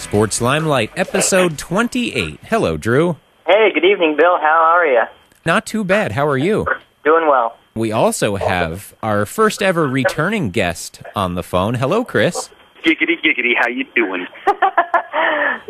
Sports Limelight, episode 28. Hello, Drew. Hey, good evening, Bill. How are you? Not too bad. How are you? Doing well. We also have our first ever returning guest on the phone. Hello, Chris. Giggity, giggity, how you doing?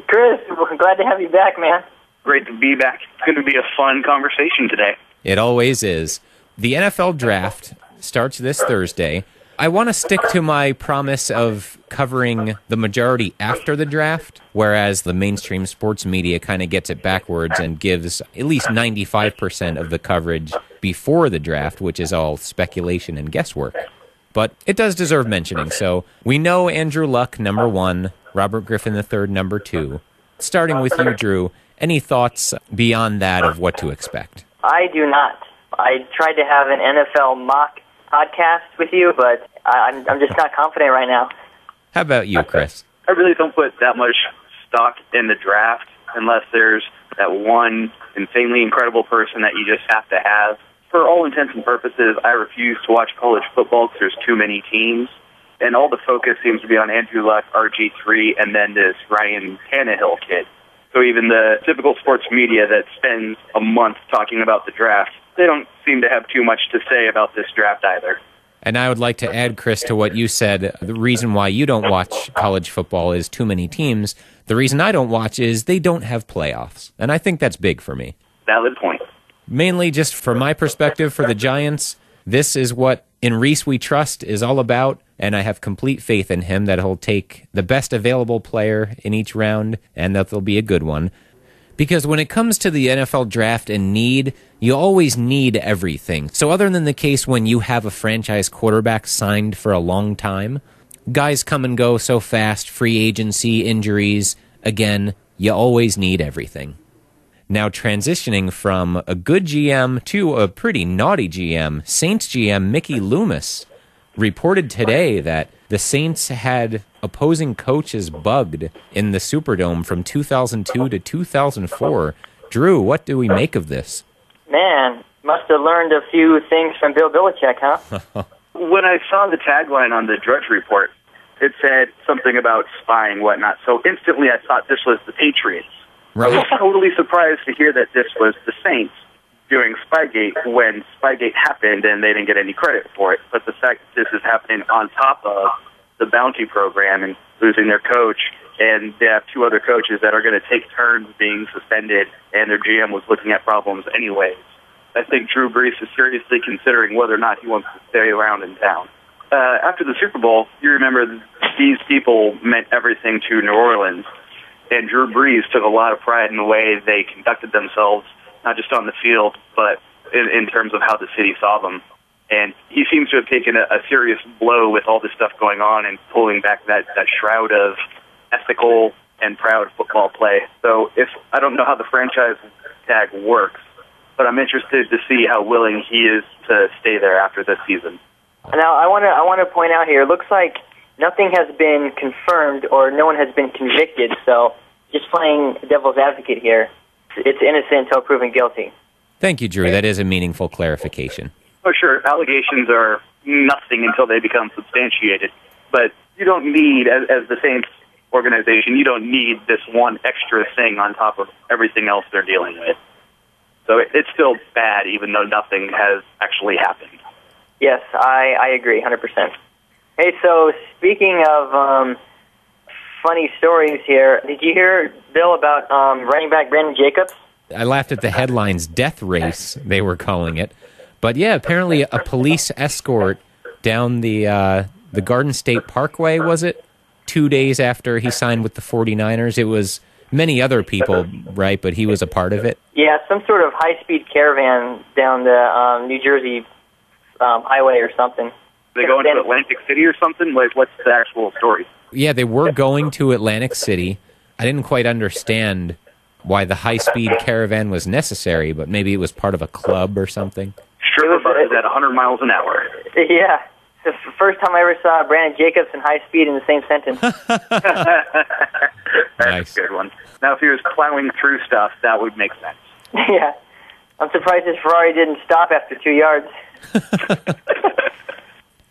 Chris, we're glad to have you back, man. Great to be back. It's going to be a fun conversation today. It always is. The NFL Draft starts this Thursday. I want to stick to my promise of covering the majority after the draft, whereas the mainstream sports media kind of gets it backwards and gives at least 95% of the coverage before the draft, which is all speculation and guesswork. But it does deserve mentioning. So we know Andrew Luck, number 1, Robert Griffin III, number 2. Starting with you, Drew, any thoughts beyond that of what to expect? I do not. I tried to have an NFL mock podcast with you, but I'm just not confident right now. How about you, Chris? I really don't put that much stock in the draft unless there's that one insanely incredible person that you just have to have. For all intents and purposes, I refuse to watch college football because there's too many teams, and all the focus seems to be on Andrew Luck, RG3, and then this Ryan Tannehill kid. So even the typical sports media that spends a month talking about the draft, they don't seem to have too much to say about this draft either. And I would like to add, Chris, to what you said. The reason why you don't watch college football is too many teams. The reason I don't watch is they don't have playoffs. And I think that's big for me. Valid point. Mainly just from my perspective for the Giants, this is what In Reese We Trust is all about. And I have complete faith in him that he'll take the best available player in each round and that there'll be a good one. Because when it comes to the NFL draft and need, you always need everything. So other than the case when you have a franchise quarterback signed for a long time, guys come and go so fast, free agency, injuries, again, you always need everything. Now transitioning from a good GM to a pretty naughty GM, Saints GM Mickey Loomis reported today that the Saints had opposing coaches bugged in the Superdome from 2002 to 2004. Drew, what do we make of this? Man, must have learned a few things from Bill Belichick, huh? When I saw the tagline on the Drudge Report, it said something about spying, whatnot. So instantly I thought this was the Patriots. Right. I was totally surprised to hear that this was the Saints doing Spygate when Spygate happened and they didn't get any credit for it. But the fact that this is happening on top of the bounty program and losing their coach, and they have 2 other coaches that are going to take turns being suspended, and their GM was looking at problems anyways. I think Drew Brees is seriously considering whether or not he wants to stay around in town. After the Super Bowl, you remember these people meant everything to New Orleans, and Drew Brees took a lot of pride in the way they conducted themselves, not just on the field, but in terms of how the city saw them. And he seems to have taken a serious blow with all this stuff going on and pulling back that shroud of ethical and proud football play. So I don't know how the franchise tag works, but I'm interested to see how willing he is to stay there after this season. Now, I want to point out here, it looks like nothing has been confirmed or no one has been convicted, so just playing devil's advocate here, it's innocent until proven guilty. Thank you, Drew. That is a meaningful clarification. Oh, sure. Allegations are nothing until they become substantiated. But you don't need, as the Saints organization, you don't need this one extra thing on top of everything else they're dealing with. So it's still bad, even though nothing has actually happened. Yes, I agree, 100%. Hey, so speaking of funny stories here, did you hear, Bill, about running back Brandon Jacobs? I laughed at the headlines, death race, they were calling it. But yeah, apparently a police escort down the Garden State Parkway, was it? 2 days after he signed with the 49ers. It was many other people, right? But he was a part of it? Yeah, some sort of high-speed caravan down the New Jersey highway or something. They going to Atlantic City or something? Like, what's the actual story? Yeah, they were going to Atlantic City. I didn't quite understand why the high-speed caravan was necessary, but maybe it was part of a club or something. Stripper buses at 100 miles an hour. Yeah. It's the first time I ever saw Brandon Jacobs and high speed in the same sentence. That's Nice. a good one. Now, if he was plowing through stuff, that would make sense. Yeah. I'm surprised his Ferrari didn't stop after 2 yards.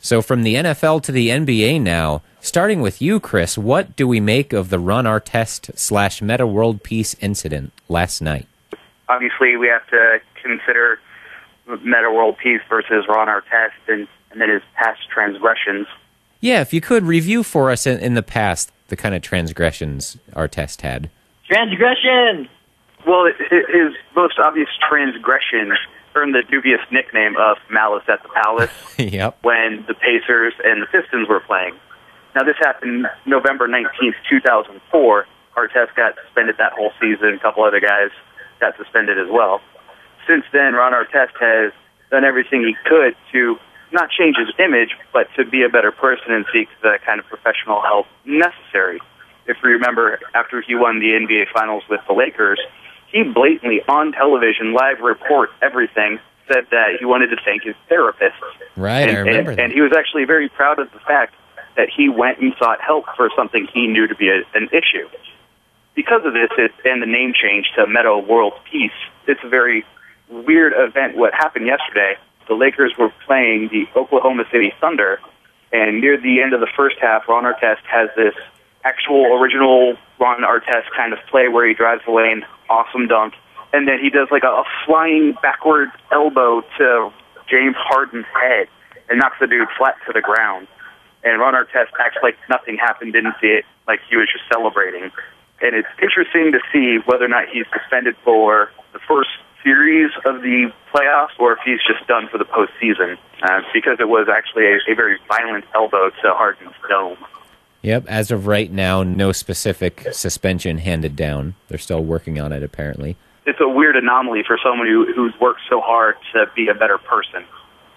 So from the NFL to the NBA now, starting with you, Chris, what do we make of the Ron Artest / Meta World Peace incident last night? Obviously, we have to consider Meta World Peace versus Ron Artest and then his past transgressions. Yeah, if you could review for us in the past the kind of transgressions Artest had. Transgression! Well, his most obvious transgression earned the dubious nickname of Malice at the Palace. Yep. When the Pacers and the Pistons were playing. Now, this happened November 19th, 2004. Artest got suspended that whole season. A couple other guys got suspended as well. Since then, Ron Artest has done everything he could to not change his image, but to be a better person and seek the kind of professional help necessary. If you remember, after he won the NBA Finals with the Lakers, he blatantly, on television, live report everything, said that he wanted to thank his therapist. Right, I remember that. And he was actually very proud of the fact that he went and sought help for something he knew to be an issue. Because of this, and the name change to Meta World Peace, it's a very weird event. What happened yesterday, the Lakers were playing the Oklahoma City Thunder, and near the end of the first half, Ron Artest has this actual original Ron Artest kind of play where he drives the lane, awesome dunk, and then he does like a flying backward elbow to James Harden's head and knocks the dude flat to the ground. And Ron Artest acts like nothing happened, didn't see it, like he was just celebrating. And it's interesting to see whether or not he's suspended for the first series of the playoffs or if he's just done for the postseason, because it was actually a very violent elbow to Harden's dome. Yep, as of right now, no specific suspension handed down. They're still working on it, apparently. It's a weird anomaly for someone who's worked so hard to be a better person.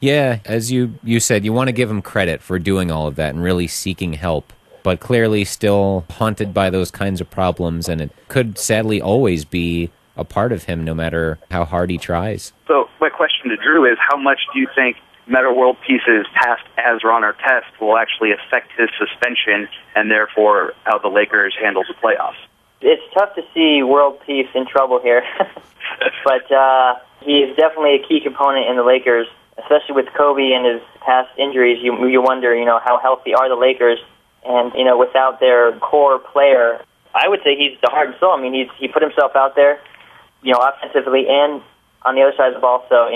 Yeah, as you said, you want to give him credit for doing all of that and really seeking help, but clearly still haunted by those kinds of problems, and it could sadly always be a part of him no matter how hard he tries. So my question to Drew is, how much do you think Meta World Peace's past as Ron Artest will actually affect his suspension and therefore how the Lakers handle the playoffs? It's tough to see World Peace in trouble here, but he is definitely a key component in the Lakers, especially with Kobe and his past injuries. You wonder, how healthy are the Lakers? And, without their core player, I would say he's the heart and soul. I mean, he put himself out there, offensively and on the other side of the ball. So,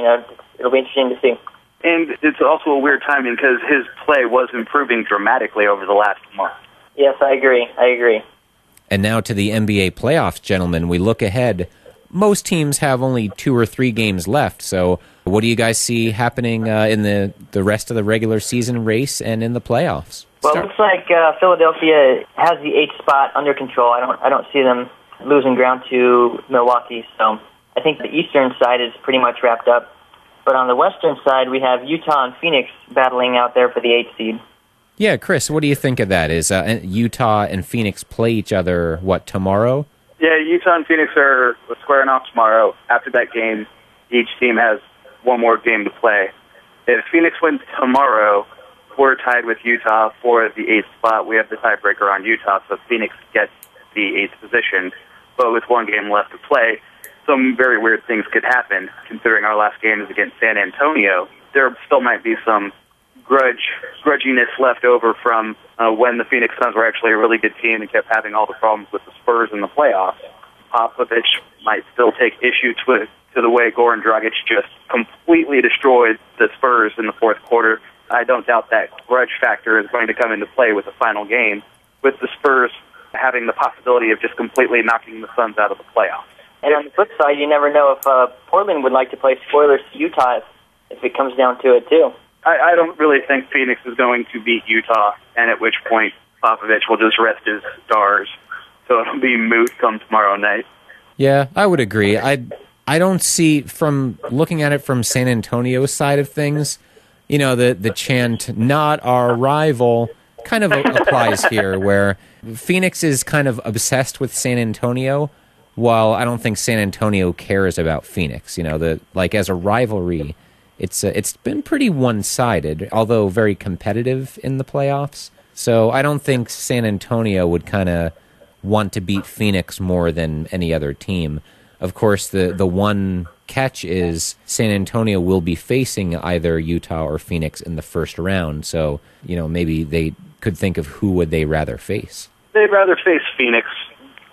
it'll be interesting to see. And it's also a weird timing because his play was improving dramatically over the last month. Yes, I agree. And now to the NBA playoffs, gentlemen. We look ahead. Most teams have only 2 or 3 games left, so what do you guys see happening in the rest of the regular season race and in the playoffs? Well, it looks like Philadelphia has the 8th spot under control. I don't see them losing ground to Milwaukee, so I think the eastern side is pretty much wrapped up. But on the western side, we have Utah and Phoenix battling out there for the 8th seed. Yeah, Chris, what do you think of that? Is Utah and Phoenix play each other, tomorrow? Yeah, Utah and Phoenix are squaring off tomorrow. After that game, each team has one more game to play. If Phoenix wins tomorrow, we're tied with Utah for the 8th spot. We have the tiebreaker on Utah, so Phoenix gets the 8th position. But with one game left to play, some very weird things could happen. Considering our last game is against San Antonio, there still might be some grudginess left over from when the Phoenix Suns were actually a really good team and kept having all the problems with the Spurs in the playoffs. Popovich might still take issue to the way Goran Dragic just completely destroyed the Spurs in the fourth quarter. I don't doubt that grudge factor is going to come into play with the final game, with the Spurs having the possibility of just completely knocking the Suns out of the playoffs. And on the flip side, you never know if Portland would like to play spoilers to Utah if it comes down to it, too. I don't really think Phoenix is going to beat Utah, and at which point Popovich will just rest his stars. So it'll be moot come tomorrow night. Yeah, I would agree. I don't see, from looking at it from San Antonio's side of things, the chant, not our rival, kind of applies here, where Phoenix is kind of obsessed with San Antonio, while I don't think San Antonio cares about Phoenix. As a rivalry, it's been pretty one-sided, although very competitive in the playoffs. So I don't think San Antonio would kind of want to beat Phoenix more than any other team. Of course, the one catch is San Antonio will be facing either Utah or Phoenix in the first round. So, maybe they could think of who would they rather face. They'd rather face Phoenix.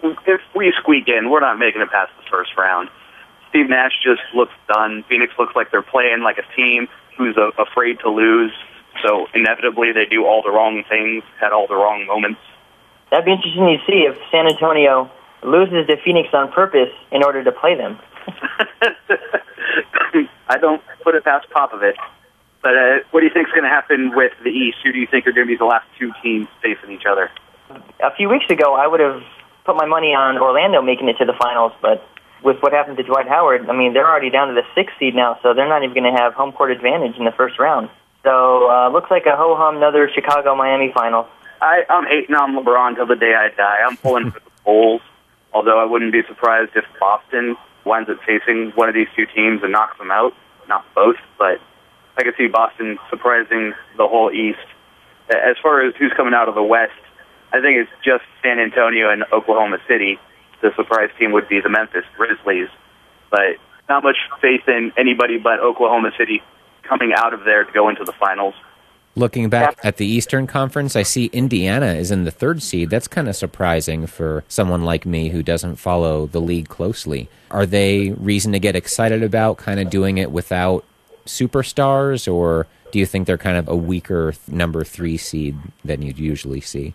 If we squeak in, we're not making it past the first round. Steve Nash just looks done. Phoenix looks like they're playing like a team who's afraid to lose. So inevitably they do all the wrong things at all the wrong moments. That'd be interesting to see if San Antonio loses to Phoenix on purpose in order to play them. I don't put it past Popovich. But what do you think is going to happen with the East? Who do you think are going to be the last two teams facing each other? A few weeks ago, I would have put my money on Orlando making it to the finals, but with what happened to Dwight Howard, I mean, they're already down to the 6th seed now, so they're not even going to have home court advantage in the first round. So looks like a ho-hum another Chicago-Miami final. I'm hating on LeBron till the day I die. I'm pulling for the Bulls, although I wouldn't be surprised if Boston winds up facing one of these two teams and knocks them out. Not both, but I could see Boston surprising the whole East. As far as who's coming out of the West, I think it's just San Antonio and Oklahoma City. The surprise team would be the Memphis Grizzlies, but not much faith in anybody but Oklahoma City coming out of there to go into the finals. Looking back at the Eastern Conference, I see Indiana is in the 3rd seed. That's kind of surprising for someone like me who doesn't follow the league closely. Are they reason to get excited about kind of doing it without superstars, or do you think they're kind of a weaker number 3 seed than you'd usually see?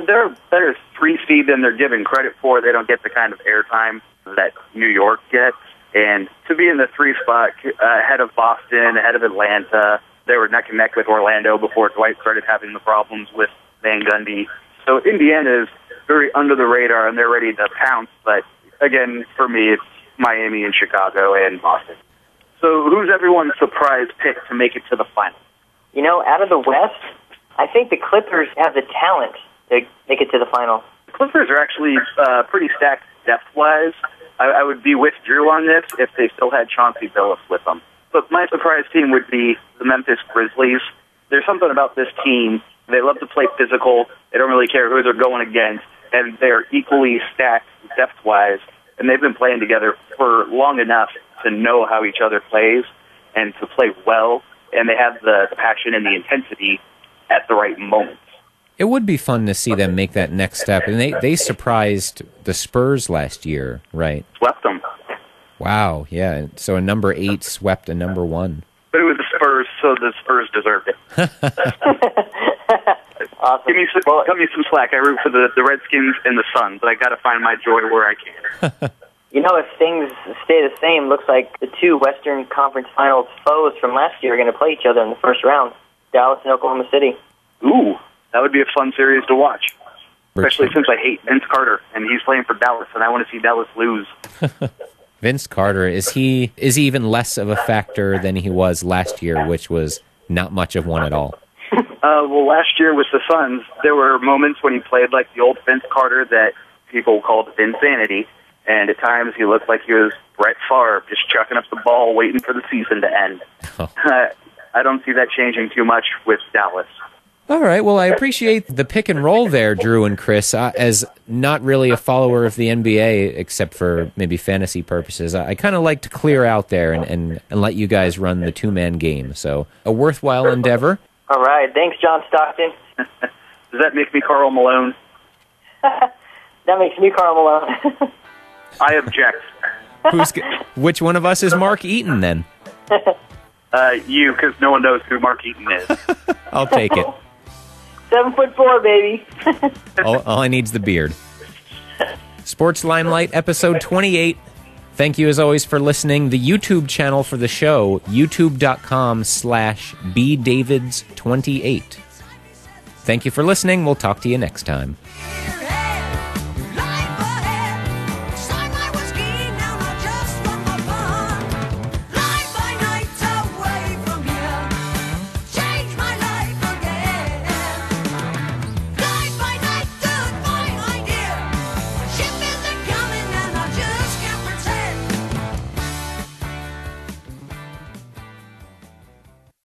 They're a better 3 seed than they're given credit for. They don't get the kind of airtime that New York gets. And to be in the 3 spot, ahead of Boston, ahead of Atlanta, they were neck and neck with Orlando before Dwight started having the problems with Van Gundy. So Indiana is very under the radar, and they're ready to pounce. But again, for me, it's Miami and Chicago and Boston. So who's everyone's surprise pick to make it to the final? Out of the West, I think the Clippers have the talent to make it to the final. The Clippers are actually pretty stacked depth-wise. I would be with Drew on this if they still had Chauncey Billups with them. But my surprise team would be the Memphis Grizzlies. There's something about this team. They love to play physical. They don't really care who they're going against. And they're equally stacked depth-wise. And they've been playing together for long enough to know how each other plays and to play well. And they have the passion and the intensity at the right moments. It would be fun to see them make that next step. And they surprised the Spurs last year, right? Swept them. Wow, yeah. So a number 8 swept a number 1. But it was the Spurs, so the Spurs deserved it. Awesome. Cut me some slack. I root for the Redskins and the Suns, but I got to find my joy where I can. If things stay the same, looks like the two Western Conference Finals foes from last year are going to play each other in the first round, Dallas and Oklahoma City. Ooh, that would be a fun series to watch, especially since I hate Vince Carter, and he's playing for Dallas, and I want to see Dallas lose. Vince Carter, is he even less of a factor than he was last year, which was not much of one at all? Well, last year with the Suns, there were moments when he played like the old Vince Carter that people called Vinsanity, and at times he looked like he was Brett Favre, just chucking up the ball, waiting for the season to end. Oh. I don't see that changing too much with Dallas. All right, well, I appreciate the pick and roll there, Drew and Chris. As not really a follower of the NBA, except for maybe fantasy purposes, I kind of like to clear out there and let you guys run the two-man game. So a worthwhile endeavor. All right, thanks, John Stockton. Does that make me Karl Malone? That makes me Karl Malone. I object. Which one of us is Mark Eaton, then? You, because no one knows who Mark Eaton is. I'll take it. 7'4", baby. all I need is the beard. Sports Limelight, episode 28. Thank you, as always, for listening. The YouTube channel for the show, youtube.com/bdavids28. Thank you for listening. We'll talk to you next time.